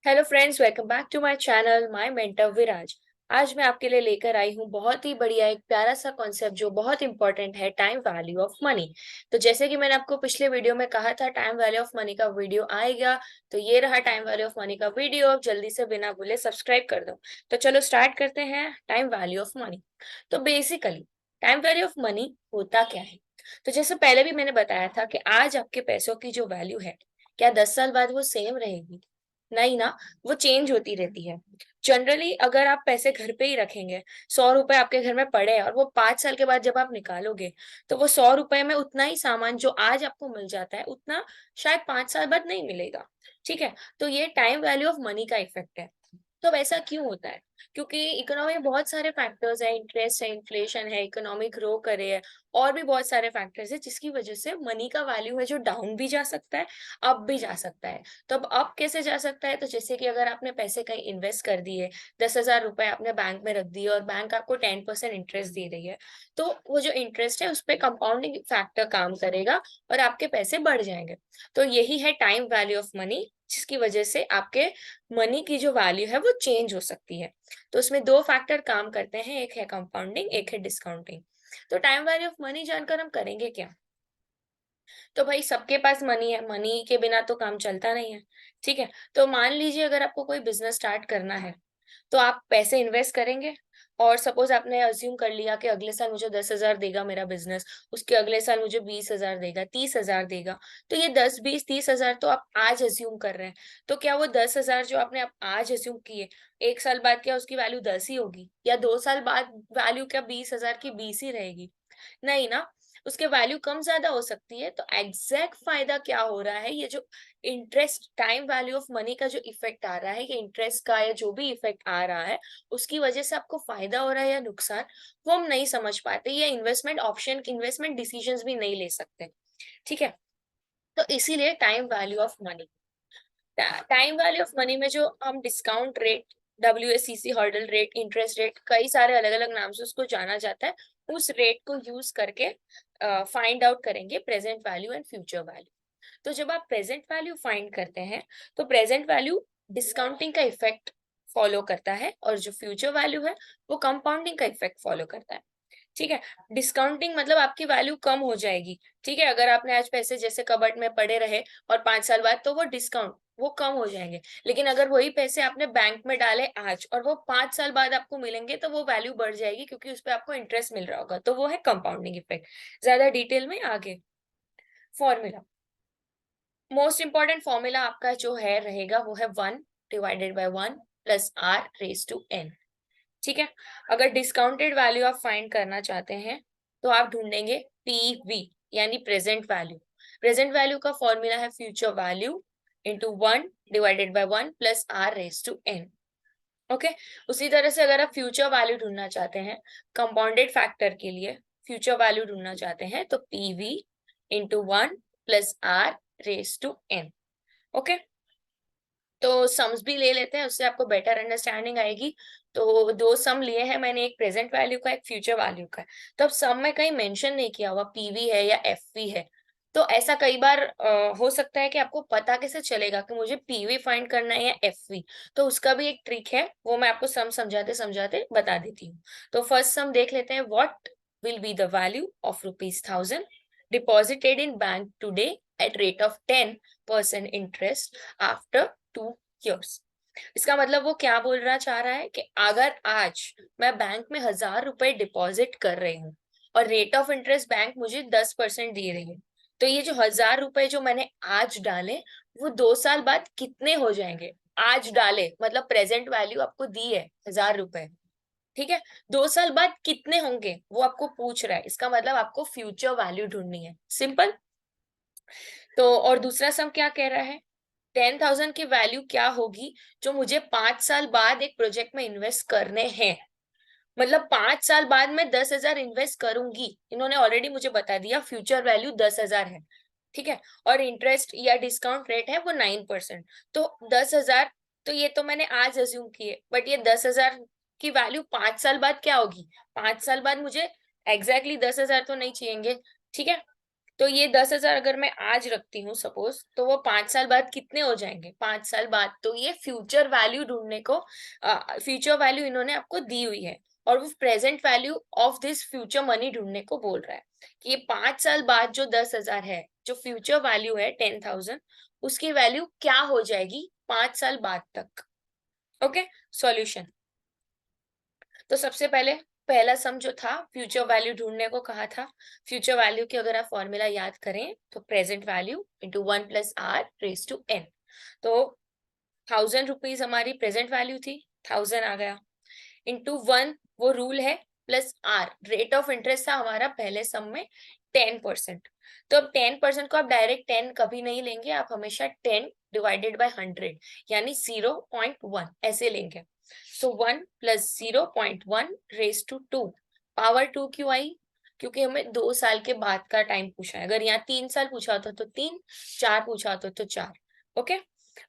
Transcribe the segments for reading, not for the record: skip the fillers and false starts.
Hello friends, welcome back to my channel my mentor Viraj. आज मैं आपके लिए लेकर आई हूँ बहुत ही बढ़िया एक प्यारा सा कॉन्सेप्ट जो बहुत इंपॉर्टेंट है, टाइम वैल्यू ऑफ मनी। तो जैसे कि मैंने आपको पिछले वीडियो में कहा था, टाइम वैल्यू ऑफ मनी का वीडियो आएगा। तो ये रहा टाइम वैल्यू ऑफ मनी का वीडियो। अब जल्दी से बिना भूले सब्सक्राइब कर दो। तो चलो स्टार्ट करते हैं टाइम वैल्यू ऑफ मनी। तो basically time value of money होता क्या है? तो जैसे पहले भी मैंने बताया था कि आज आपके पैसों की जो वैल्यू है, क्या 10 साल बाद वो सेम रहेगी? नहीं ना, वो चेंज होती रहती है। जनरली अगर आप पैसे घर पे ही रखेंगे, 100 रुपए आपके घर में पड़े हैं और वो 5 साल के बाद जब आप निकालोगे, तो वो 100 रुपए में उतना ही सामान जो आज आपको मिल जाता है, उतना शायद 5 साल बाद नहीं मिलेगा। ठीक है? तो ये टाइम वैल्यू ऑफ मनी का इफेक्ट है। तो ऐसा क्यों होता है? क्योंकि इकोनॉमी में बहुत सारे फैक्टर्स हैं, इंटरेस्ट है, इन्फ्लेशन है, इकोनॉमी ग्रो करे है, और भी बहुत सारे फैक्टर्स हैं जिसकी वजह से मनी का वैल्यू है जो डाउन भी जा सकता है, अप भी जा सकता है। तो अब अप कैसे जा सकता है? तो जैसे कि अगर आपने पैसे कहीं इन्वेस्ट कर दिए, 10,000 रुपए आपने बैंक में रख दिए और बैंक आपको 10% इंटरेस्ट दे रही है, तो वो जो इंटरेस्ट है उस पे कंपाउंडिंग फैक्टर काम करेगा और आपके पैसे बढ़ जाएंगे। तो यही है टाइम वैल्यू ऑफ मनी, जिसकी वजह से आपके मनी की जो वैल्यू है वो चेंज हो सकती है। तो उसमें दो फैक्टर काम करते हैं, एक है कंपाउंडिंग, एक है डिस्काउंटिंग। तो टाइम वैल्यू ऑफ मनी जानकर हम करेंगे क्या? तो भाई सबके पास मनी है, मनी के बिना तो काम चलता नहीं है। ठीक है? तो मान लीजिए अगर आपको कोई बिजनेस स्टार्ट करना है, तो आप पैसे इन्वेस्ट करेंगे और सपोज आपने अज्यूम कर लिया कि अगले साल मुझे 10,000 देगा मेरा बिजनेस, उसके अगले साल मुझे 20,000 देगा, 30,000 देगा। तो ये 10, 20, 30,000 तो आप आज अज्यूम कर रहे हैं। तो क्या वो 10,000 जो आपने आज अज्यूम किए, 1 साल बाद क्या उसकी वैल्यू 10 ही होगी? या 2 साल बाद वैल्यू क्या 20,000 की 20 ही रहेगी? नहीं ना, उसके वैल्यू कम ज्यादा हो सकती है। तो एग्जैक्ट फायदा क्या हो रहा है, ये जो interest time value of money का जो इफेक्ट आ रहा है, ये इंटरेस्ट का या जो भी इफेक्ट आ रहा है, उसकी वजह से आपको फायदा हो रहा है या नुकसान, वो हम नहीं समझ पाते। ये इन्वेस्टमेंट ऑप्शन, इन्वेस्टमेंट डिसीजंस भी नहीं ले सकते। ठीक है? तो इसीलिए time value of money, time value of money में जो हम discount rate, WACC, hurdle rate, interest rate, कई सारे अलग अलग नाम से उसको जाना जाता है, उस रेट को यूज करके फाइंड आउट करेंगे present value and future value. तो जब आप प्रेजेंट वैल्यू फाइंड करते हैं, तो प्रेजेंट वैल्यू डिस्काउंटिंग का इफेक्ट फॉलो करता है और जो फ्यूचर वैल्यू है वो कंपाउंडिंग का इफेक्ट फॉलो करता है। ठीक है? डिस्काउंटिंग मतलब आपकी वैल्यू कम हो जाएगी। ठीक है? अगर आपने आज पैसे जैसे कबर्ड में पड़े रहे और 5 साल बाद तो वो डिस्काउंट वो कम हो जाएंगे। लेकिन अगर वही पैसे आपने बैंक में डाले आज और वो 5 साल बाद आपको मिलेंगे, तो वो वैल्यू बढ़ जाएगी क्योंकि उस पे आपको इंटरेस्ट मिल रहा होगा। तो वो है कंपाउंडिंग इफेक्ट। ज्यादा डिटेल में आगे फॉर्मूला, मोस्ट इंपॉर्टेंट फॉर्मूला आपका जो है रहेगा वो है 1/1 plus R raise to N. ठीक है? अगर डिस्काउंटेड वैल्यू आप फाइंड करना चाहते हैं, तो आप ढूंढेंगे पीवी, यानी प्रेजेंट वैल्यू। प्रेजेंट वैल्यू का फॉर्मूला है future value into 1/1 plus R raise to N. Okay? उसी तरह से अगर आप फ्यूचर वैल्यू ढूंढना चाहते हैं, कंपाउंडेड फैक्टर के लिए फ्यूचर वैल्यू ढूंढना चाहते हैं, तो PV into 1 plus R raise to N. Okay? तो सम्स भी ले लेते हैं, उससे आपको बेटर अंडरस्टैंडिंग आएगी। तो दो सम लिए हैं मैंने, एक प्रेजेंट वैल्यू का, एक फ्यूचर वैल्यू का। तो अब सम में कहीं मेंशन नहीं किया हुआ पीवी है या एफवी है। तो ऐसा कई बार हो सकता है कि आपको पता कैसे चलेगा कि मुझे पीवी फाइंड करना है या एफवी। तो उसका भी एक ट्रिक है, वो मैं आपको सम समझाते समझाते बता देती हूँ। तो फर्स्ट सम देख लेते हैं। What will be the value of ₹1000 deposited in bank today at rate of 10% interest after 2 years? इसका मतलब वो क्या बोलना चाह रहा है कि अगर आज मैं बैंक में 1,000 रुपए डिपॉजिट कर रही हूँ और रेट ऑफ इंटरेस्ट बैंक मुझे 10% दे रही है, तो ये जो 1,000 रुपए जो मैंने आज डाले, वो 2 साल बाद कितने हो जाएंगे? आज डाले मतलब प्रेजेंट वैल्यू आपको दी है 1,000 रुपए। ठीक है? 2 साल बाद कितने होंगे वो आपको पूछ रहा है। इसका मतलब आपको फ्यूचर वैल्यू ढूंढनी है। सिंपल। तो और दूसरा सम क्या कह रहा है? 10,000 की वैल्यू क्या होगी जो मुझे 5 साल बाद एक प्रोजेक्ट में इन्वेस्ट करने हैं? मतलब 5 साल बाद मैं 10,000 इन्वेस्ट करूंगी, इन्होंने ऑलरेडी मुझे बता दिया फ्यूचर वैल्यू 10,000 है। ठीक है? और इंटरेस्ट या डिस्काउंट रेट है वो 9%। तो 10,000, तो ये तो मैंने आज अज्यूम किए, बट ये 10,000 की वैल्यू 5 साल बाद क्या होगी? 5 साल बाद मुझे एग्जैक्टली 10,000 तो नहीं चाहिए। ठीक है? तो ये 10,000 अगर मैं आज रखती हूँ सपोज, तो वो 5 साल बाद कितने हो जाएंगे? 5 साल बाद तो ये फ्यूचर वैल्यू ढूंढने को, फ्यूचर वैल्यू इन्होंने आपको दी हुई है और वो present value of this future money ढूंढने को बोल रहा है कि ये 5 साल बाद जो 10,000 है, जो फ्यूचर वैल्यू है 10,000, उसकी वैल्यू क्या हो जाएगी 5 साल बाद तक। Okay, solution. तो सबसे पहले पहला सम जो था फ्यूचर वैल्यू ढूंढने को कहा था। फ्यूचर वैल्यू की अगर आप फॉर्मूला याद करें तो present value into 1 + r raise to n। तो 1,000 रुपीज हमारी प्रेजेंट वैल्यू थी, 1,000 आ गया, इंटू 1 वो रूल है, plus r rate of interest था हमारा पहले सम में 10%। तो अब 10% को आप डायरेक्ट 10 कभी नहीं लेंगे, आप हमेशा 10/100 यानी 0.1 ऐसे लेंगे। सो 1 + 0.1 रेज टू 2, पावर 2 क्यों आई? क्योंकि हमें 2 साल के बाद का टाइम पूछा है। अगर यहाँ 3 साल पूछा होता तो 3, 4 पूछा होता तो 4। ओके,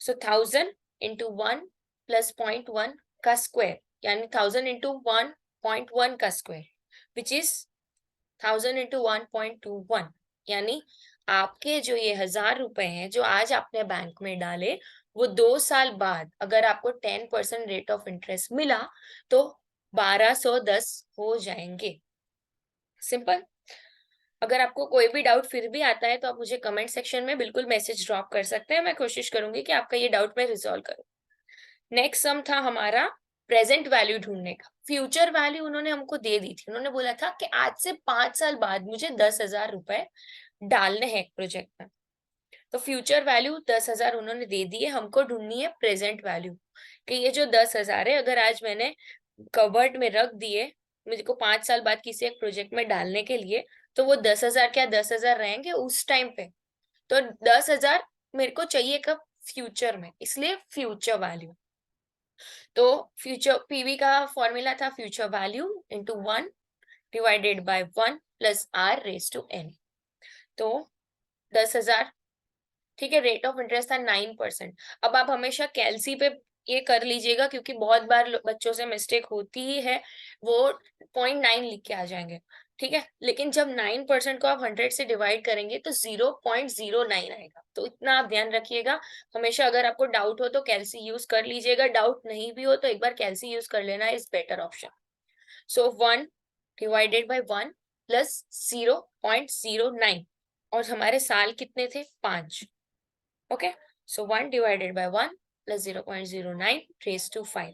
सो 1,000 इंटू 1 + 0.1 का स्क्वायर, यानी 1,000 इंटू 1.1 का स्क्वायर, विच इज 1,000 इंटू 1.21। यानी आपके जो ये 1,000 रुपए हैं जो आज आपने बैंक में डाले, वो 2 साल बाद अगर आपको 10% रेट ऑफ इंटरेस्ट मिला तो 1,210 हो जाएंगे। सिंपल। अगर आपको कोई भी डाउट फिर भी आता है तो आप मुझे कमेंट सेक्शन में बिल्कुल मैसेज ड्रॉप कर सकते हैं, मैं कोशिश करूंगी कि आपका ये डाउट मैं रिजॉल्व करूं। नेक्स्ट सम था हमारा प्रेजेंट वैल्यू ढूंढने का। फ्यूचर वैल्यू उन्होंने हमको दे दी थी, उन्होंने बोला था कि आज से 5 साल बाद मुझे 10,000 रुपए डालने हैं एक प्रोजेक्ट में। तो फ्यूचर वैल्यू 10,000 उन्होंने दे दी है, हमको ढूंढनी है प्रेजेंट वैल्यू कि ये जो 10,000 है अगर आज मैंने कवर्ड में रख दिए मुझे को 5 साल बाद किसी एक प्रोजेक्ट में डालने के लिए, तो वो 10,000 क्या 10,000 रहेंगे उस टाइम पे? तो 10,000 मेरे को चाहिए कब? फ्यूचर में, इसलिए फ्यूचर वैल्यू। तो फ्यूचर पीवी का फॉर्मूला था फ्यूचर वैल्यू इंटू 1/1 + r/n। तो 10,000, ठीक है, रेट ऑफ इंटरेस्ट था 9%। अब आप हमेशा कैलसी पे ये कर लीजिएगा क्योंकि बहुत बार बच्चों से मिस्टेक होती ही है, वो 0.9 लिख के आ जाएंगे। ठीक है, लेकिन जब 9% को आप 100 से डिवाइड करेंगे तो 0.09 आएगा। तो इतना आप ध्यान रखिएगा हमेशा। अगर आपको डाउट हो तो कैलसी यूज कर लीजिएगा, डाउट नहीं भी हो तो एक बार कैलसी यूज कर लेना इज बेटर ऑप्शन। सो 1/1 + 0.09, और हमारे साल कितने थे? 5। Okay, so 1/1 + 0.09 raise to 5।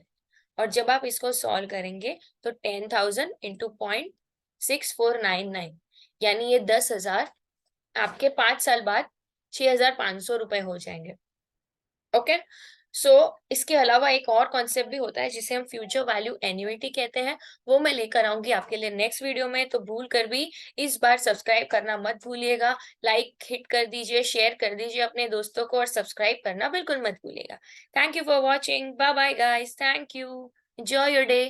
और जब आप इसको सॉल्व करेंगे तो 10,000 इंटू 0.6499, यानी ये 10,000 आपके 5 साल बाद 6,500 रुपए हो जाएंगे। ओके, सो इसके अलावा एक और कॉन्सेप्ट भी होता है जिसे हम फ्यूचर वैल्यू एन्युइटी कहते हैं, वो मैं लेकर आऊंगी आपके लिए नेक्स्ट वीडियो में। तो भूल कर भी इस बार सब्सक्राइब करना मत भूलिएगा, लाइक हिट कर दीजिए, शेयर कर दीजिए अपने दोस्तों को और सब्सक्राइब करना बिल्कुल मत भूलिएगा। Thank you for watching, bye bye guys, thank you, enjoy your day.